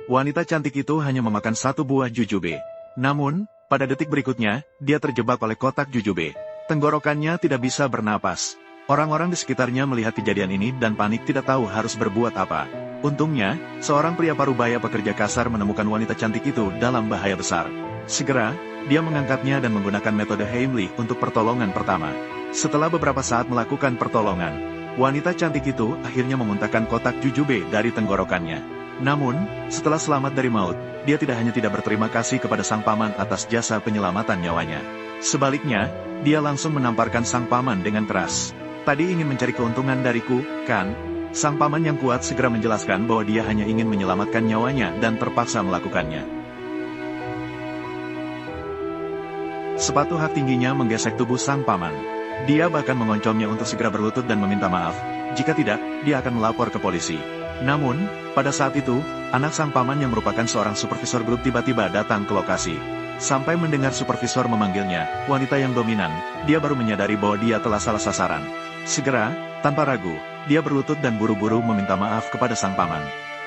wanita cantik itu hanya memakan satu buah jujube. Namun, pada detik berikutnya, dia terjebak oleh kotak jujube. Tenggorokannya tidak bisa bernapas. Orang-orang di sekitarnya melihat kejadian ini dan panik tidak tahu harus berbuat apa. Untungnya, seorang pria parubaya pekerja kasar menemukan wanita cantik itu dalam bahaya besar. Segera, dia mengangkatnya dan menggunakan metode Heimlich untuk pertolongan pertama. Setelah beberapa saat melakukan pertolongan, wanita cantik itu akhirnya memuntahkan kotak jujube dari tenggorokannya. Namun, setelah selamat dari maut, dia tidak hanya tidak berterima kasih kepada sang paman atas jasa penyelamatan nyawanya. Sebaliknya, dia langsung menamparkan sang paman dengan keras. Tadi ingin mencari keuntungan dariku, kan? Sang paman yang kuat segera menjelaskan bahwa dia hanya ingin menyelamatkan nyawanya dan terpaksa melakukannya. Sepatu hak tingginya menggesek tubuh sang paman. Dia bahkan mengoncomnya untuk segera berlutut dan meminta maaf. Jika tidak, dia akan melapor ke polisi. Namun, pada saat itu, anak sang paman yang merupakan seorang supervisor grup tiba-tiba datang ke lokasi. Sampai mendengar supervisor memanggilnya, wanita yang dominan, dia baru menyadari bahwa dia telah salah sasaran. Segera, tanpa ragu, dia berlutut dan buru-buru meminta maaf kepada sang paman.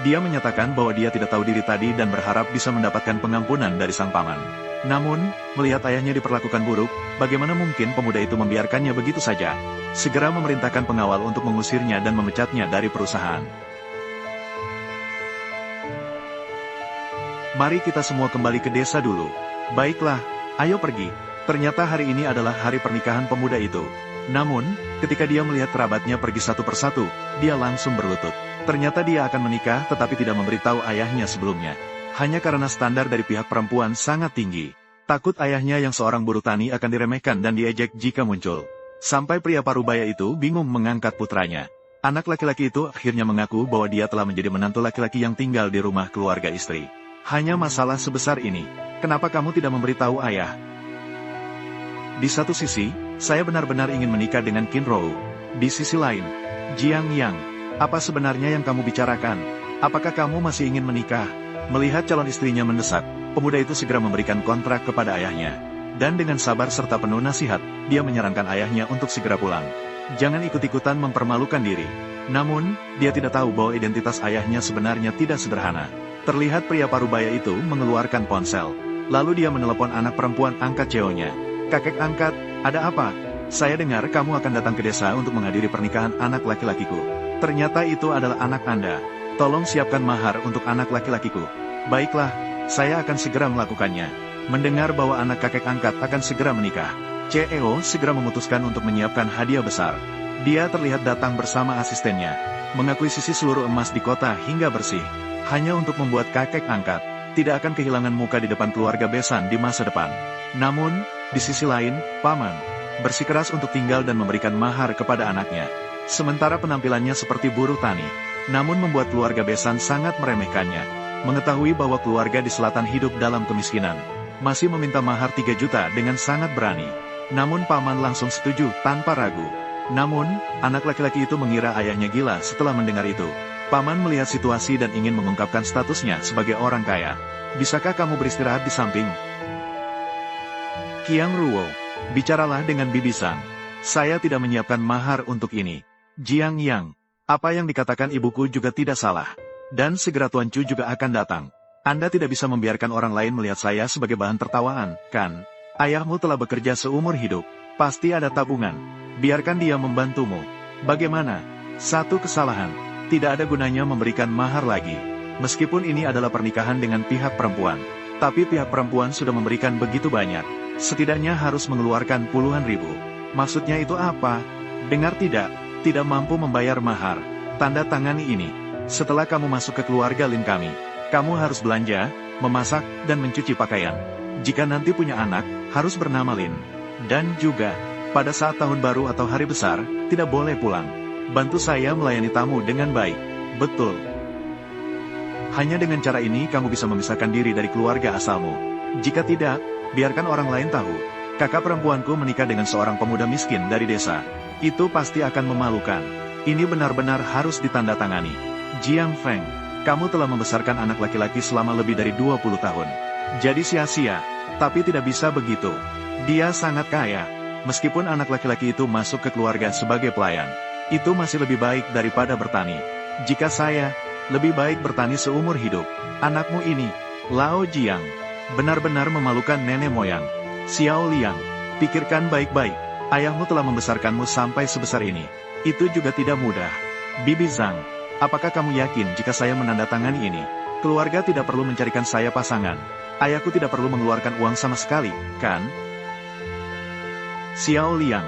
Dia menyatakan bahwa dia tidak tahu diri tadi dan berharap bisa mendapatkan pengampunan dari sang paman. Namun, melihat ayahnya diperlakukan buruk, bagaimana mungkin pemuda itu membiarkannya begitu saja? Segera memerintahkan pengawal untuk mengusirnya dan memecatnya dari perusahaan. Mari kita semua kembali ke desa dulu. Baiklah, ayo pergi. Ternyata hari ini adalah hari pernikahan pemuda itu. Namun, ketika dia melihat kerabatnya pergi satu persatu, dia langsung berlutut. Ternyata dia akan menikah tetapi tidak memberitahu ayahnya sebelumnya. Hanya karena standar dari pihak perempuan sangat tinggi. Takut ayahnya yang seorang buruh tani akan diremehkan dan diejek jika muncul. Sampai pria parubaya itu bingung mengangkat putranya. Anak laki-laki itu akhirnya mengaku bahwa dia telah menjadi menantu laki-laki yang tinggal di rumah keluarga istri. Hanya masalah sebesar ini. Kenapa kamu tidak memberitahu ayah? Di satu sisi, saya benar-benar ingin menikah dengan Qin Rou. Di sisi lain, Jiang Yang, apa sebenarnya yang kamu bicarakan? Apakah kamu masih ingin menikah? Melihat calon istrinya mendesak, pemuda itu segera memberikan kontrak kepada ayahnya. Dan dengan sabar serta penuh nasihat, dia menyarankan ayahnya untuk segera pulang. Jangan ikut-ikutan mempermalukan diri. Namun, dia tidak tahu bahwa identitas ayahnya sebenarnya tidak sederhana. Terlihat pria parubaya itu mengeluarkan ponsel. Lalu dia menelepon anak perempuan angkat CEO-nya. Kakek angkat, ada apa? Saya dengar kamu akan datang ke desa untuk menghadiri pernikahan anak laki-lakiku. Ternyata itu adalah anak Anda. Tolong siapkan mahar untuk anak laki-lakiku. Baiklah, saya akan segera melakukannya. Mendengar bahwa anak kakek angkat akan segera menikah, CEO segera memutuskan untuk menyiapkan hadiah besar. Dia terlihat datang bersama asistennya, mengakuisisi seluruh emas di kota hingga bersih, hanya untuk membuat kakek angkat tidak akan kehilangan muka di depan keluarga besan di masa depan. Namun, di sisi lain, paman bersikeras untuk tinggal dan memberikan mahar kepada anaknya. Sementara penampilannya seperti buruh tani, namun membuat keluarga besan sangat meremehkannya. Mengetahui bahwa keluarga di selatan hidup dalam kemiskinan, masih meminta mahar 3 juta dengan sangat berani. Namun paman langsung setuju tanpa ragu. Namun, anak laki-laki itu mengira ayahnya gila setelah mendengar itu. Paman melihat situasi dan ingin mengungkapkan statusnya sebagai orang kaya. Bisakah kamu beristirahat di samping? Qiang Ruo, bicaralah dengan bibisan. Saya tidak menyiapkan mahar untuk ini. Jiang Yang, apa yang dikatakan ibuku juga tidak salah. Dan segera Tuan Chu juga akan datang. Anda tidak bisa membiarkan orang lain melihat saya sebagai bahan tertawaan, kan? Ayahmu telah bekerja seumur hidup. Pasti ada tabungan. Biarkan dia membantumu. Bagaimana? Satu kesalahan. Tidak ada gunanya memberikan mahar lagi. Meskipun ini adalah pernikahan dengan pihak perempuan. Tapi pihak perempuan sudah memberikan begitu banyak. Setidaknya harus mengeluarkan puluhan ribu. Maksudnya itu apa? Dengar tidak? Tidak mampu membayar mahar. Tanda tangani ini. Setelah kamu masuk ke keluarga Lin kami, kamu harus belanja, memasak, dan mencuci pakaian. Jika nanti punya anak, harus bernama Lin. Dan juga, pada saat tahun baru atau hari besar, tidak boleh pulang. Bantu saya melayani tamu dengan baik. Betul. Hanya dengan cara ini kamu bisa memisahkan diri dari keluarga asalmu. Jika tidak, biarkan orang lain tahu. Kakak perempuanku menikah dengan seorang pemuda miskin dari desa. Itu pasti akan memalukan. Ini benar-benar harus ditandatangani. Jiang Feng, kamu telah membesarkan anak laki-laki selama lebih dari 20 tahun. Jadi sia-sia, tapi tidak bisa begitu. Dia sangat kaya. Meskipun anak laki-laki itu masuk ke keluarga sebagai pelayan, itu masih lebih baik daripada bertani. Jika saya, Lebih baik bertani seumur hidup. Anakmu ini, Lao Jiang, benar-benar memalukan nenek moyang. Xiao Liang, pikirkan baik-baik. Ayahmu telah membesarkanmu sampai sebesar ini. Itu juga tidak mudah. Bibi Zhang, apakah kamu yakin jika saya menandatangani ini, keluarga tidak perlu mencarikan saya pasangan? Ayahku tidak perlu mengeluarkan uang sama sekali, kan? Xiao Liang.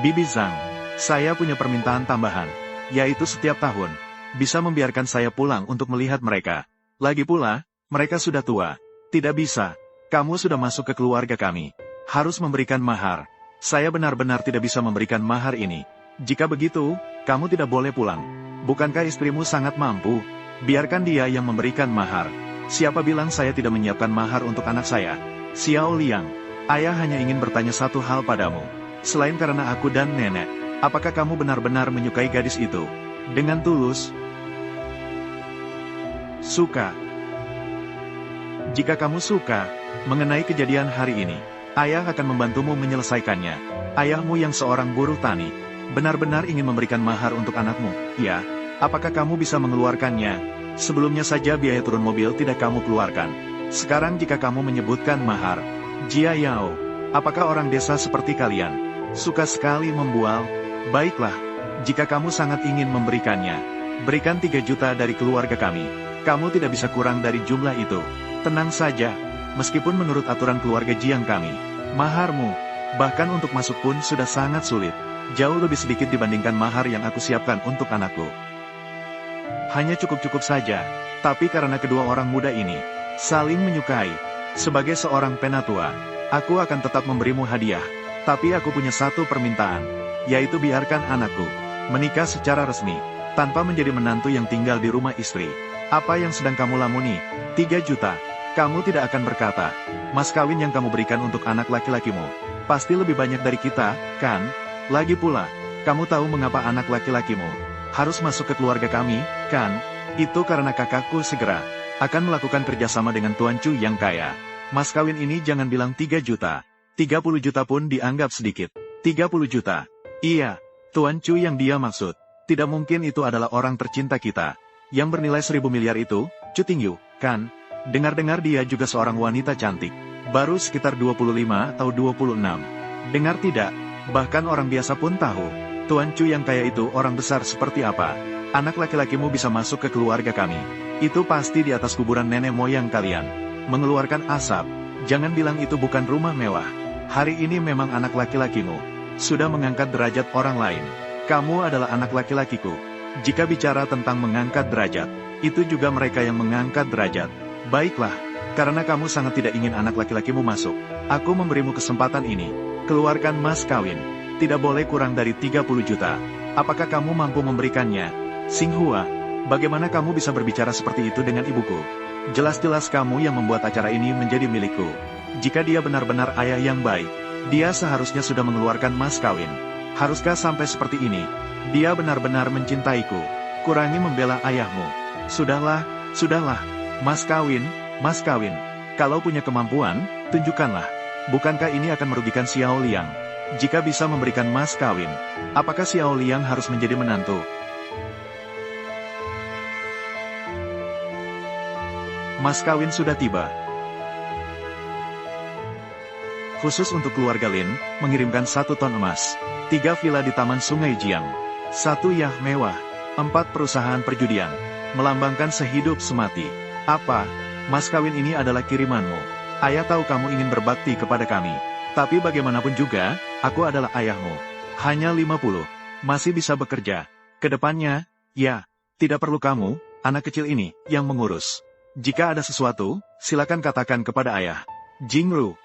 Bibi Zhang, saya punya permintaan tambahan, yaitu setiap tahun, bisa membiarkan saya pulang untuk melihat mereka. Lagi pula, mereka sudah tua. Tidak bisa, kamu sudah masuk ke keluarga kami. Harus memberikan mahar. Saya benar-benar tidak bisa memberikan mahar ini. Jika begitu, kamu tidak boleh pulang. Bukankah istrimu sangat mampu? Biarkan dia yang memberikan mahar. Siapa bilang saya tidak menyiapkan mahar untuk anak saya? Xiao Liang, ayah hanya ingin bertanya satu hal padamu. Selain karena aku dan nenek, apakah kamu benar-benar menyukai gadis itu? Dengan tulus? Suka. Jika kamu suka mengenai kejadian hari ini, ayah akan membantumu menyelesaikannya. Ayahmu yang seorang buruh tani, benar-benar ingin memberikan mahar untuk anakmu, ya? Apakah kamu bisa mengeluarkannya? Sebelumnya saja biaya turun mobil tidak kamu keluarkan. Sekarang jika kamu menyebutkan mahar, Jia Yao, apakah orang desa seperti kalian suka sekali membual? Baiklah, jika kamu sangat ingin memberikannya, berikan 3 juta dari keluarga kami. Kamu tidak bisa kurang dari jumlah itu. Tenang saja, meskipun menurut aturan keluarga Jiang kami, maharmu, bahkan untuk masuk pun sudah sangat sulit. Jauh lebih sedikit dibandingkan mahar yang aku siapkan untuk anakku. Hanya cukup-cukup saja, tapi karena kedua orang muda ini saling menyukai, sebagai seorang penatua, aku akan tetap memberimu hadiah. Tapi aku punya satu permintaan, yaitu biarkan anakku menikah secara resmi, tanpa menjadi menantu yang tinggal di rumah istri. Apa yang sedang kamu lamuni? 3 juta. Kamu tidak akan berkata, mas kawin yang kamu berikan untuk anak laki-lakimu, pasti lebih banyak dari kita, kan? Lagi pula, kamu tahu mengapa anak laki-lakimu harus masuk ke keluarga kami, kan? Itu karena kakakku segera akan melakukan kerjasama dengan Tuan Chu yang kaya. Mas kawin ini jangan bilang 3 juta. 30 juta pun dianggap sedikit. 30 juta. Iya, Tuan Chu yang dia maksud. Tidak mungkin itu adalah orang tercinta kita, yang bernilai 1000 miliar itu, Chu Tingyu, kan? Dengar-dengar dia juga seorang wanita cantik. Baru sekitar 25 atau 26. Dengar tidak? Bahkan orang biasa pun tahu, Tuan Chu yang kaya itu orang besar seperti apa. Anak laki-lakimu bisa masuk ke keluarga kami. Itu pasti di atas kuburan nenek moyang kalian. Mengeluarkan asap. Jangan bilang itu bukan rumah mewah. Hari ini memang anak laki-lakimu sudah mengangkat derajat orang lain. Kamu adalah anak laki-lakiku. Jika bicara tentang mengangkat derajat, itu juga mereka yang mengangkat derajat. Baiklah, karena kamu sangat tidak ingin anak laki-lakimu masuk, aku memberimu kesempatan ini. Keluarkan mas kawin. Tidak boleh kurang dari 30 juta. Apakah kamu mampu memberikannya? Xinghua, bagaimana kamu bisa berbicara seperti itu dengan ibuku? Jelas-jelas kamu yang membuat acara ini menjadi milikku. Jika dia benar-benar ayah yang baik, dia seharusnya sudah mengeluarkan mas kawin. Haruskah sampai seperti ini? Dia benar-benar mencintaiku. Kurangi membela ayahmu. Sudahlah, sudahlah. Mas kawin, mas kawin. Kalau punya kemampuan, tunjukkanlah. Bukankah ini akan merugikan Xiao Liang? Jika bisa memberikan mas kawin, apakah Xiao Liang harus menjadi menantu? Mas kawin sudah tiba. Khusus untuk keluarga Lin, mengirimkan 1 ton emas, 3 villa di Taman Sungai Jiang, 1 yacht mewah, 4 perusahaan perjudian, melambangkan sehidup semati. Apa? Mas kawin ini adalah kirimanmu. Ayah tahu kamu ingin berbakti kepada kami. Tapi bagaimanapun juga, aku adalah ayahmu. Hanya 50. Masih bisa bekerja. Kedepannya, ya, tidak perlu kamu, anak kecil ini, yang mengurus. Jika ada sesuatu, silakan katakan kepada ayah. Jingru,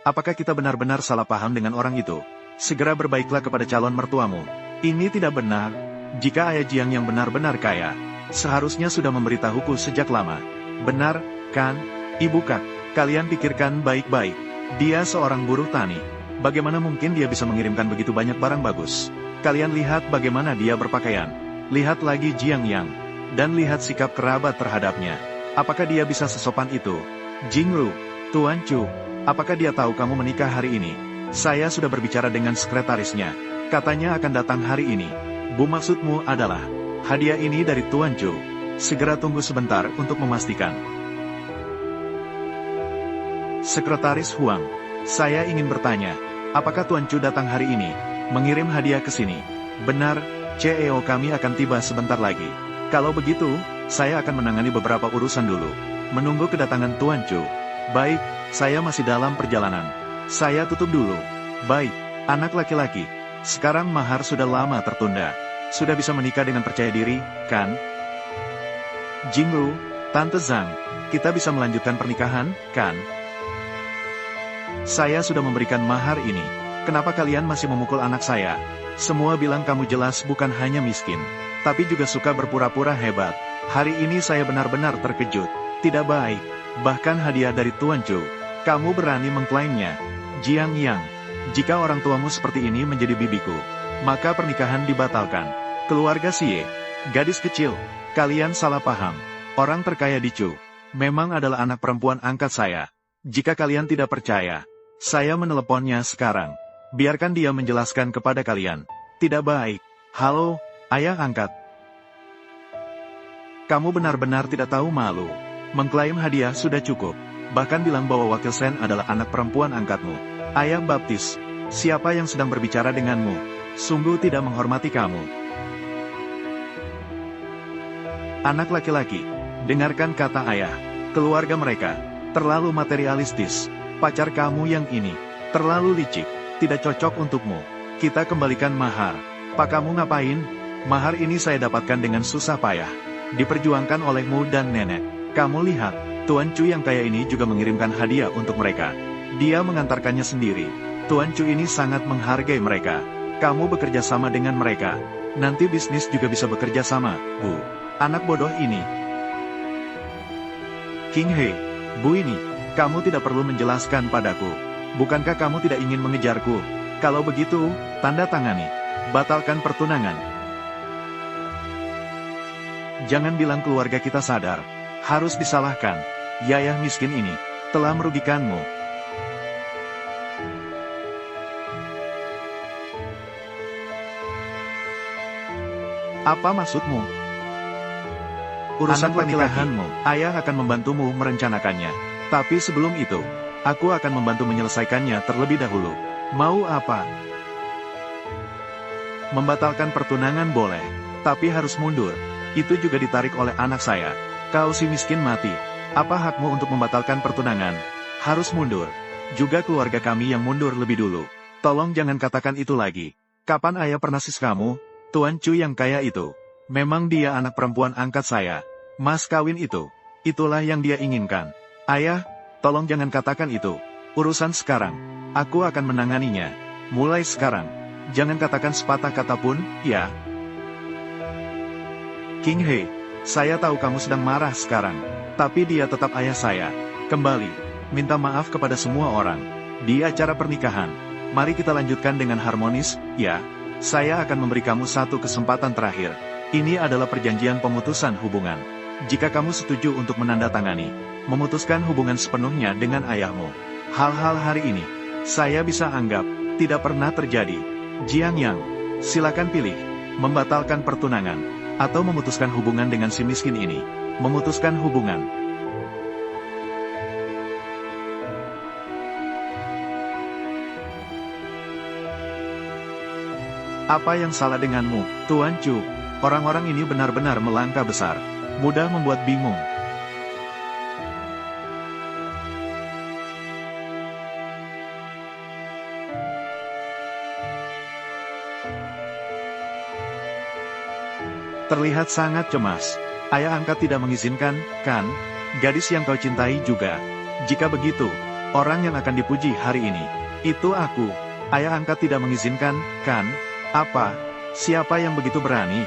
apakah kita benar-benar salah paham dengan orang itu? Segera berbaiklah kepada calon mertuamu. Ini tidak benar. Jika ayah Jiang yang benar-benar kaya, seharusnya sudah memberitahuku sejak lama. Benar, kan? Ibu Kak, kalian pikirkan baik-baik. Dia seorang buruh tani. Bagaimana mungkin dia bisa mengirimkan begitu banyak barang bagus? Kalian lihat bagaimana dia berpakaian. Lihat lagi Jiang Yang. Dan lihat sikap kerabat terhadapnya. Apakah dia bisa sesopan itu? Jingru, Tuan Chu, apakah dia tahu kamu menikah hari ini? Saya sudah berbicara dengan sekretarisnya. Katanya akan datang hari ini. Bu, maksudmu adalah, hadiah ini dari Tuan Chu. Segera tunggu sebentar untuk memastikan. Sekretaris Huang, saya ingin bertanya, apakah Tuan Chu datang hari ini, mengirim hadiah ke sini? Benar, CEO kami akan tiba sebentar lagi. Kalau begitu, saya akan menangani beberapa urusan dulu. Menunggu kedatangan Tuan Chu. Baik, saya masih dalam perjalanan. Saya tutup dulu. Baik, anak laki-laki. Sekarang mahar sudah lama tertunda. Sudah bisa menikah dengan percaya diri, kan? Jingru, Tante Zhang, kita bisa melanjutkan pernikahan, kan? Saya sudah memberikan mahar ini. Kenapa kalian masih memukul anak saya? Semua bilang kamu jelas bukan hanya miskin, tapi juga suka berpura-pura hebat. Hari ini saya benar-benar terkejut. Tidak baik. Bahkan hadiah dari Tuan Chu. Kamu berani mengklaimnya. Jiang Yang, jika orang tuamu seperti ini menjadi bibiku, maka pernikahan dibatalkan. Keluarga Xie, gadis kecil, kalian salah paham. Orang terkaya di Chu memang adalah anak perempuan angkat saya. Jika kalian tidak percaya, saya meneleponnya sekarang. Biarkan dia menjelaskan kepada kalian. Tidak baik. Halo, ayah angkat. Kamu benar-benar tidak tahu malu. Mengklaim hadiah sudah cukup. Bahkan bilang bahwa Wakil Sen adalah anak perempuan angkatmu. Ayah baptis, siapa yang sedang berbicara denganmu? Sungguh tidak menghormati kamu. Anak laki-laki, dengarkan kata ayah. Keluarga mereka terlalu materialistis. Pacar kamu yang ini terlalu licik, tidak cocok untukmu. Kita kembalikan mahar. Pak, kamu ngapain? Mahar ini saya dapatkan dengan susah payah. Diperjuangkan olehmu dan nenek. Kamu lihat, Tuan Chu yang kaya ini juga mengirimkan hadiah untuk mereka. Dia mengantarkannya sendiri. Tuan Chu ini sangat menghargai mereka. Kamu bekerja sama dengan mereka. Nanti bisnis juga bisa bekerja sama, Bu. Anak bodoh ini. King He, Bu ini, kamu tidak perlu menjelaskan padaku. Bukankah kamu tidak ingin mengejarku? Kalau begitu, tanda tangani. Batalkan pertunangan. Jangan bilang keluarga kita sadar. Harus disalahkan. Yayah miskin ini telah merugikanmu. Apa maksudmu? Urusan pernikahanmu, ayah akan membantumu merencanakannya. Tapi sebelum itu, aku akan membantu menyelesaikannya terlebih dahulu. Mau apa? Membatalkan pertunangan boleh, tapi harus mundur. Itu juga ditarik oleh anak saya. Kau si miskin mati. Apa hakmu untuk membatalkan pertunangan? Harus mundur. Juga keluarga kami yang mundur lebih dulu. Tolong jangan katakan itu lagi. Kapan ayah pernah sis kamu? Tuan Chu yang kaya itu. Memang dia anak perempuan angkat saya. Mas kawin itu. Itulah yang dia inginkan. Ayah, tolong jangan katakan itu. Urusan sekarang. Aku akan menanganinya. Mulai sekarang. Jangan katakan sepatah kata pun, ya. King He, saya tahu kamu sedang marah sekarang. Tapi dia tetap ayah saya. Kembali. Minta maaf kepada semua orang. Di acara pernikahan. Mari kita lanjutkan dengan harmonis, ya. Saya akan memberi kamu satu kesempatan terakhir. Ini adalah perjanjian pemutusan hubungan. Jika kamu setuju untuk menandatangani, memutuskan hubungan sepenuhnya dengan ayahmu. Hal-hal hari ini, saya bisa anggap, tidak pernah terjadi. Jiang Yang, silakan pilih, membatalkan pertunangan, atau memutuskan hubungan dengan si miskin ini. Memutuskan hubungan. Apa yang salah denganmu, Tuan Chu? Orang-orang ini benar-benar melangkah besar. Mudah membuat bingung. Terlihat sangat cemas. Ayah angkat tidak mengizinkan, kan? Gadis yang kau cintai juga. Jika begitu, orang yang akan dipuji hari ini, itu aku. Ayah angkat tidak mengizinkan, kan? Apa? Siapa yang begitu berani?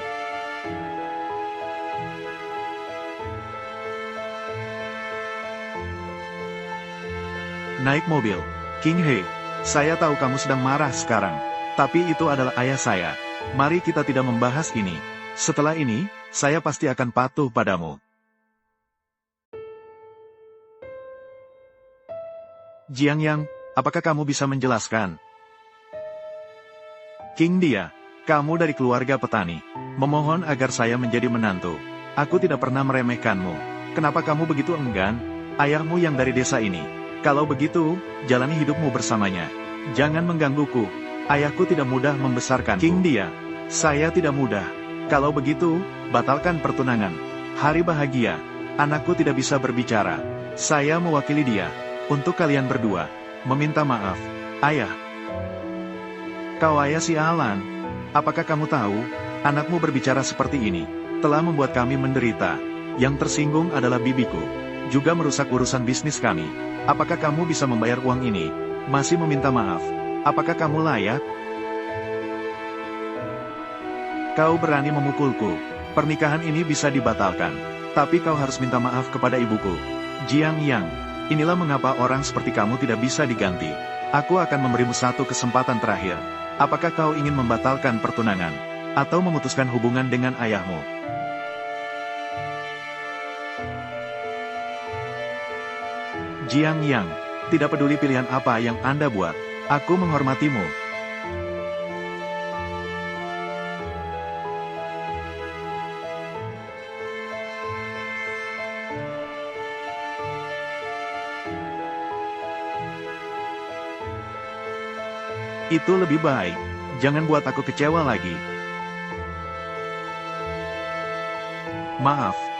Naik mobil. King He, saya tahu kamu sedang marah sekarang. Tapi itu adalah ayah saya. Mari kita tidak membahas ini. Setelah ini, saya pasti akan patuh padamu. Jiang Yang, apakah kamu bisa menjelaskan? King Dia, Kamu dari keluarga petani. Memohon agar saya menjadi menantu. Aku tidak pernah meremehkanmu. Kenapa kamu begitu enggan? Ayahmu yang dari desa ini. Kalau begitu, jalani hidupmu bersamanya. Jangan menggangguku. Ayahku tidak mudah membesarkan King Dia. Saya tidak mudah. Kalau begitu, batalkan pertunangan. Hari bahagia. Anakku tidak bisa berbicara. Saya mewakili dia. Untuk kalian berdua. Meminta maaf. Ayah. Kau ayah si Alan. Apakah kamu tahu, anakmu berbicara seperti ini, telah membuat kami menderita. Yang tersinggung adalah bibiku. Juga merusak urusan bisnis kami. Apakah kamu bisa membayar uang ini? Masih meminta maaf. Apakah kamu layak? Kau berani memukulku. Pernikahan ini bisa dibatalkan. Tapi kau harus minta maaf kepada ibuku. Jiang Yang, inilah mengapa orang seperti kamu tidak bisa diganti. Aku akan memberimu satu kesempatan terakhir. Apakah kau ingin membatalkan pertunangan? Atau memutuskan hubungan dengan ayahmu? Jiang Yang, tidak peduli pilihan apa yang Anda buat. Aku menghormatimu. Itu lebih baik. Jangan buat aku kecewa lagi. Maaf.